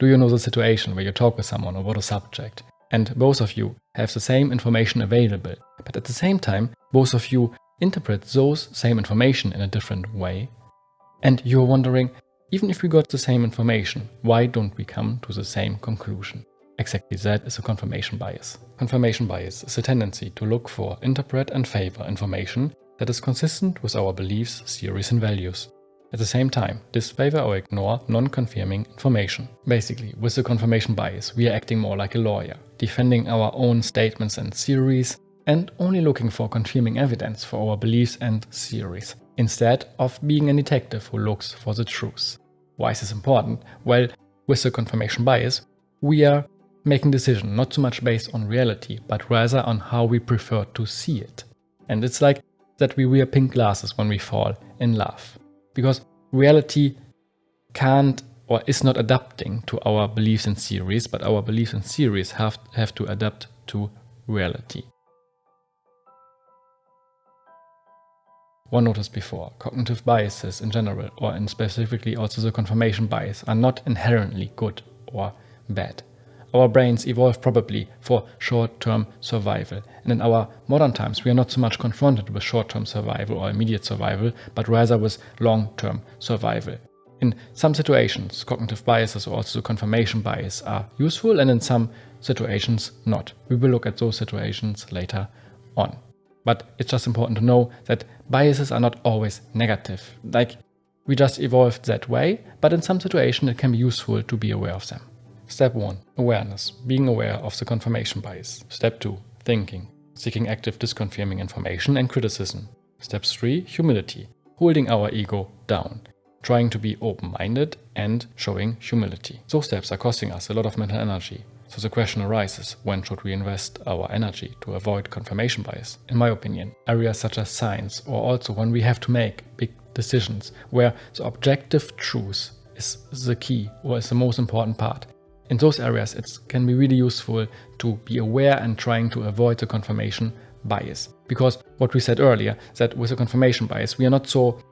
Do you know the situation where you talk with someone about a subject and both of you have the same information available, but at the same time, both of you interpret those same information in a different way? And you're wondering, even if we got the same information, why don't we come to the same conclusion? Exactly that is a confirmation bias. Confirmation bias is a tendency to look for, interpret and favor information that is consistent with our beliefs, theories and values. At the same time, disfavor or ignore non-confirming information. Basically, with the confirmation bias, we are acting more like a lawyer, defending our own statements and theories, and only looking for confirming evidence for our beliefs and theories, instead of being a detective who looks for the truth. Why is this important? Well, with the confirmation bias, we are making decisions not so much based on reality, but rather on how we prefer to see it. And it's like that we wear pink glasses when we fall in love. Because reality can't or is not adapting to our beliefs and theories, but our beliefs and theories have to adapt to reality. One noticed before, cognitive biases in general, or in specifically also the confirmation bias, are not inherently good or bad. Our brains evolved probably for short-term survival, and in our modern times we are not so much confronted with short-term survival or immediate survival, but rather with long-term survival. In some situations, cognitive biases or also the confirmation bias are useful, and in some situations not. We will look at those situations later on. But it's just important to know that biases are not always negative. Like, we just evolved that way, but in some situations it can be useful to be aware of them. Step 1. Awareness. Being aware of the confirmation bias. Step 2. Thinking. Seeking active disconfirming information and criticism. Step 3. Humility. Holding our ego down. Trying to be open-minded and showing humility. Those steps are costing us a lot of mental energy. So the question arises, when should we invest our energy to avoid confirmation bias? In my opinion, areas such as science, or also when we have to make big decisions where the objective truth is the key or is the most important part. In those areas, it can be really useful to be aware and trying to avoid the confirmation bias. Because what we said earlier, that with the confirmation bias, we are not so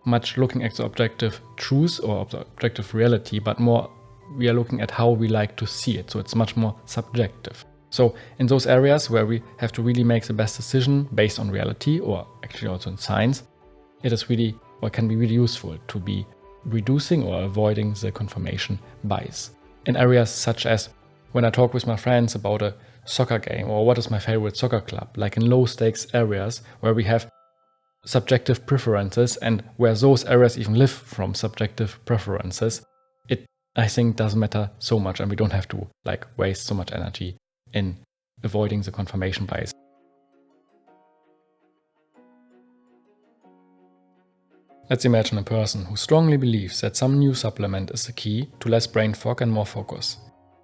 much looking at the objective truth or the objective reality, but more we are looking at how we like to see it. So it's much more subjective. So in those areas where we have to really make the best decision based on reality, or actually also in science, it is really, or can be really useful to be reducing or avoiding the confirmation bias. In areas such as when I talk with my friends about a soccer game or what is my favorite soccer club, like in low stakes areas where we have subjective preferences and where those areas even live from subjective preferences, it, I think, doesn't matter so much, and we don't have to waste so much energy in avoiding the confirmation bias. Let's imagine a person who strongly believes that some new supplement is the key to less brain fog and more focus.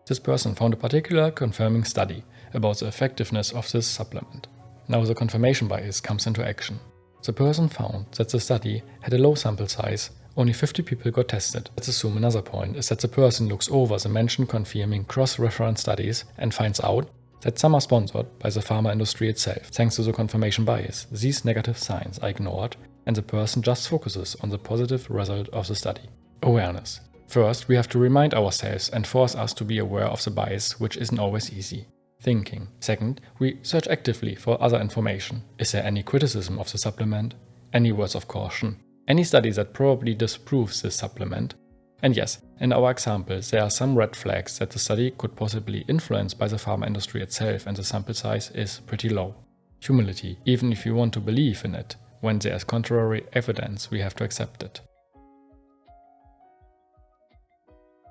This person found a particular confirming study about the effectiveness of this supplement. Now the confirmation bias comes into action. The person found that the study had a low sample size, only 50 people got tested. Let's assume another point is that the person looks over the mentioned confirming cross-reference studies and finds out that some are sponsored by the pharma industry itself. Thanks to the confirmation bias, these negative signs are ignored and the person just focuses on the positive result of the study. Awareness. First, we have to remind ourselves and force us to be aware of the bias, which isn't always easy. Thinking. Second, we search actively for other information. Is there any criticism of the supplement? Any words of caution? Any study that probably disproves this supplement? And yes, in our examples, there are some red flags that the study could possibly influenced by the pharma industry itself, and the sample size is pretty low. Humility. Even if you want to believe in it, when there is contrary evidence, we have to accept it.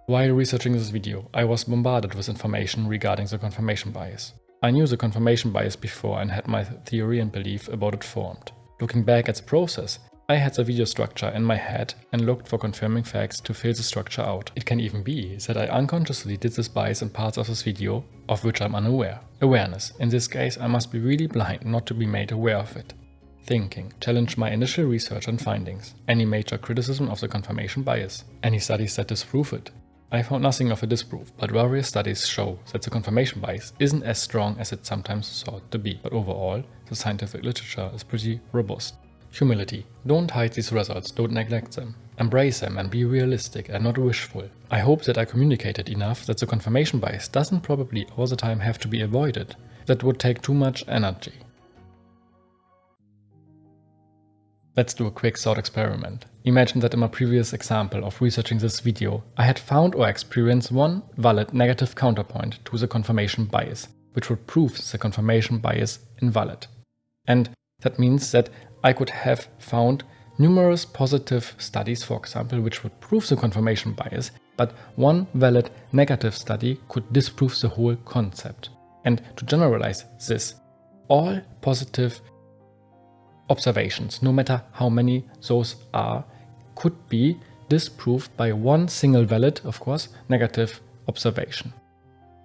While researching this video, I was bombarded with information regarding the confirmation bias. I knew the confirmation bias before and had my theory and belief about it formed. Looking back at the process, I had the video structure in my head and looked for confirming facts to fill the structure out. It can even be that I unconsciously did this bias in parts of this video, of which I'm unaware. Awareness. In this case, I must be really blind not to be made aware of it. Thinking. Challenge my initial research and findings. Any major criticism of the confirmation bias? Any studies that disprove it? I found nothing of a disproof, but various studies show that the confirmation bias isn't as strong as it's sometimes thought to be. But overall, the scientific literature is pretty robust. Humility. Don't hide these results, don't neglect them. Embrace them and be realistic and not wishful. I hope that I communicated enough that the confirmation bias doesn't probably all the time have to be avoided. That would take too much energy. Let's do a quick thought experiment. Imagine that in my previous example of researching this video, I had found or experienced one valid negative counterpoint to the confirmation bias, which would prove the confirmation bias invalid. And that means that I could have found numerous positive studies, for example, which would prove the confirmation bias, but one valid negative study could disprove the whole concept. And to generalize this, all positive observations, no matter how many those are, could be disproved by one single valid, of course, negative observation.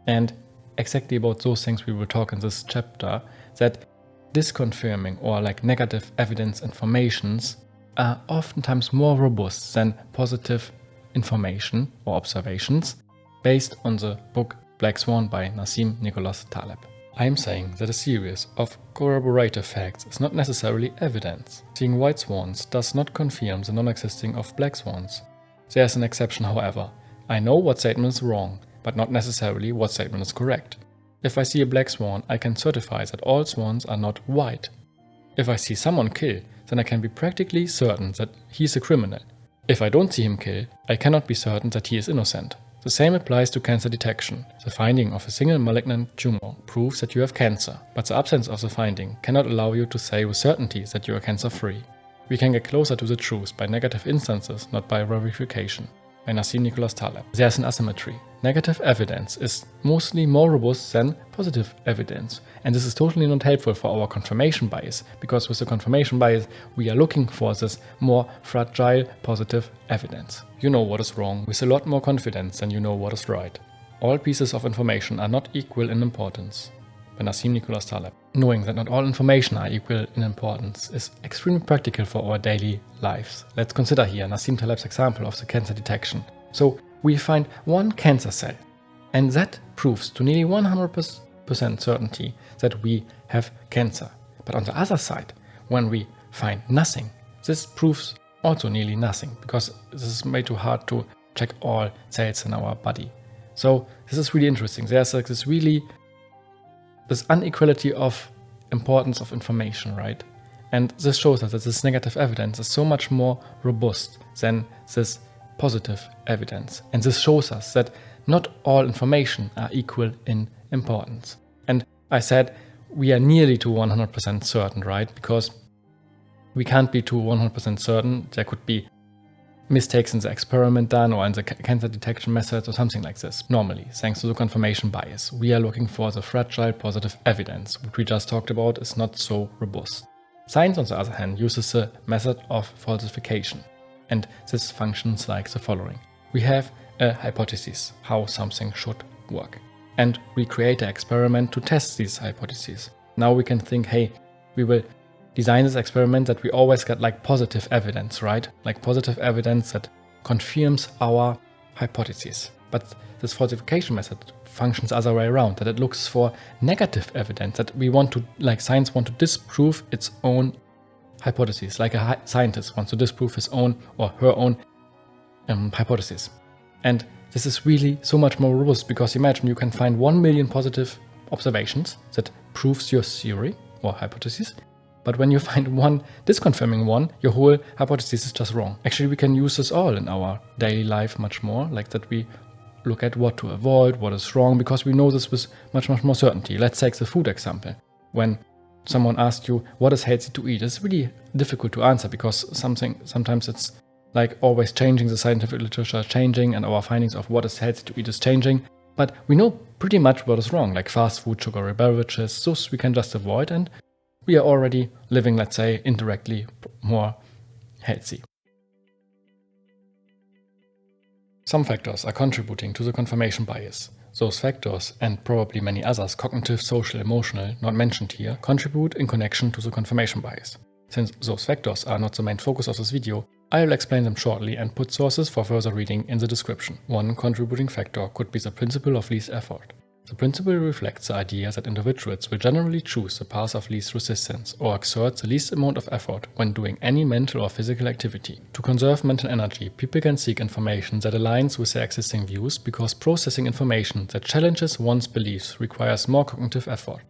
And exactly about those things we will talk in this chapter, that disconfirming or like negative evidence informations are oftentimes more robust than positive information or observations based on the book Black Swan by Nassim Taleb. I am saying that a series of corroborative facts is not necessarily evidence. Seeing white swans does not confirm the non-existing of black swans. There is an exception, however. I know what statement is wrong, but not necessarily what statement is correct. If I see a black swan, I can certify that all swans are not white. If I see someone kill, then I can be practically certain that he is a criminal. If I don't see him kill, I cannot be certain that he is innocent. The same applies to cancer detection. The finding of a single malignant tumor proves that you have cancer, but the absence of the finding cannot allow you to say with certainty that you are cancer-free. We can get closer to the truth by negative instances, not by verification. By Nassim Taleb. There's an asymmetry. Negative evidence is mostly more robust than positive evidence. And this is totally not helpful for our confirmation bias, because with the confirmation bias, we are looking for this more fragile positive evidence. You know what is wrong with a lot more confidence than you know what is right. All pieces of information are not equal in importance. By Nassim Taleb. Knowing that not all information are equal in importance is extremely practical for our daily lives. Let's consider here Nassim Taleb's example of the cancer detection. So we find one cancer cell, and that proves to nearly 100% certainty that we have cancer. But on the other side, when we find nothing, this proves also nearly nothing, because this is way too hard to check all cells in our body. So this is really interesting. There's like this inequality of importance of information, right? And this shows us that this negative evidence is so much more robust than this positive evidence. And this shows us that not all information are equal in importance. And I said we are nearly to 100% certain, right? Because we can't be to 100% certain. There could be mistakes in the experiment done or in the cancer detection methods or something like this. Normally, thanks to the confirmation bias, we are looking for the fragile positive evidence, which we just talked about is not so robust. Science, on the other hand, uses the method of falsification, and this functions like the following. We have a hypothesis how something should work, and we create an experiment to test these hypotheses. Now we can think, hey, we will design this experiment that we always get like positive evidence, right? Like positive evidence that confirms our hypothesis. But this falsification method functions the other way around, that it looks for negative evidence, that we want to, like science want to disprove its own hypothesis, like a scientist wants to disprove his own or her own hypothesis. And this is really so much more robust, because imagine you can find 1 million positive observations that proves your theory or hypothesis. But when you find one disconfirming one, your whole hypothesis is just wrong. Actually, we can use this all in our daily life much more, like that we look at what to avoid, what is wrong, because we know this with much more certainty. Let's take the food example. When someone asks you what is healthy to eat, it's really difficult to answer, because sometimes it's like always changing, the scientific literature is changing, and our findings of what is healthy to eat is changing. But we know pretty much what is wrong, like fast food, sugary beverages, those we can just avoid, and we are already living, let's say, indirectly more healthy. Some factors are contributing to the confirmation bias. Those factors, and probably many others, cognitive, social, emotional, not mentioned here, contribute in connection to the confirmation bias. Since those factors are not the main focus of this video, I will explain them shortly and put sources for further reading in the description. One contributing factor could be the principle of least effort. The principle reflects the idea that individuals will generally choose the path of least resistance or exert the least amount of effort when doing any mental or physical activity. To conserve mental energy, people can seek information that aligns with their existing views because processing information that challenges one's beliefs requires more cognitive effort.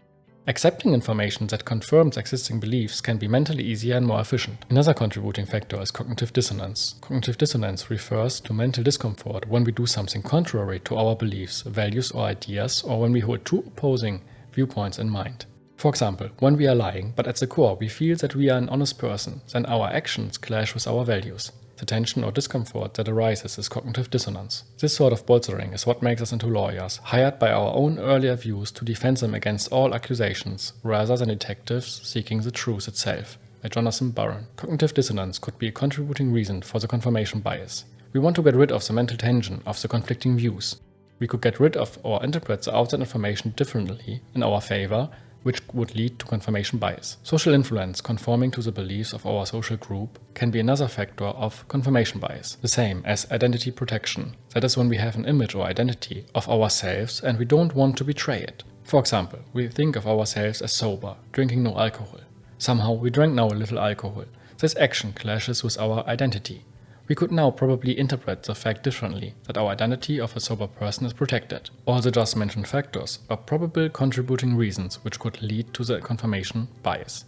Accepting information that confirms existing beliefs can be mentally easier and more efficient. Another contributing factor is cognitive dissonance. Cognitive dissonance refers to mental discomfort when we do something contrary to our beliefs, values, or ideas, or when we hold two opposing viewpoints in mind. For example, when we are lying, but at the core we feel that we are an honest person, then our actions clash with our values. The tension or discomfort that arises is cognitive dissonance. This sort of bolstering is what makes us into lawyers, hired by our own earlier views to defend them against all accusations, rather than detectives seeking the truth itself. By Nassim Taleb. Cognitive dissonance could be a contributing reason for the confirmation bias. We want to get rid of the mental tension of the conflicting views. We could get rid of or interpret the outside information differently in our favor, which would lead to confirmation bias. Social influence conforming to the beliefs of our social group can be another factor of confirmation bias. The same as identity protection. That is when we have an image or identity of ourselves and we don't want to betray it. For example, we think of ourselves as sober, drinking no alcohol. Somehow we drank now a little alcohol. This action clashes with our identity. We could now probably interpret the fact differently, that our identity of a sober person is protected. All the just mentioned factors are probable contributing reasons which could lead to the confirmation bias.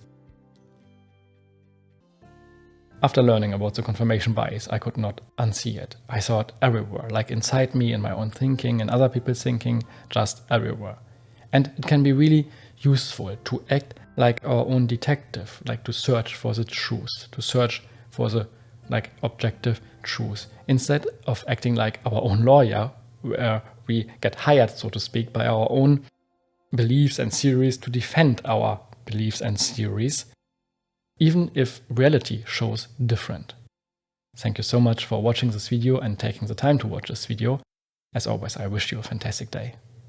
After learning about the confirmation bias, I could not unsee it. I saw it everywhere, like inside me, in my own thinking, and other people's thinking, just everywhere. And it can be really useful to act like our own detective, like to search for the truth, to search for the objective truth, instead of acting like our own lawyer, where we get hired, so to speak, by our own beliefs and theories to defend our beliefs and theories, even if reality shows different. Thank you so much for watching this video and taking the time to watch this video. As always, I wish you a fantastic day.